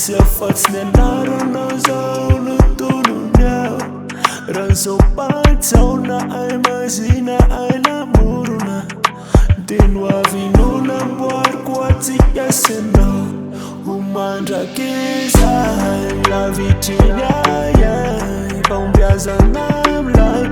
Se afatsy ny anarana zao no tonony aho raha zao patsao na ay mazina ay lamorona teno avy no namboariko atsika senao ho mandraky izahay lavitriny ay ay mbaombiazana amilay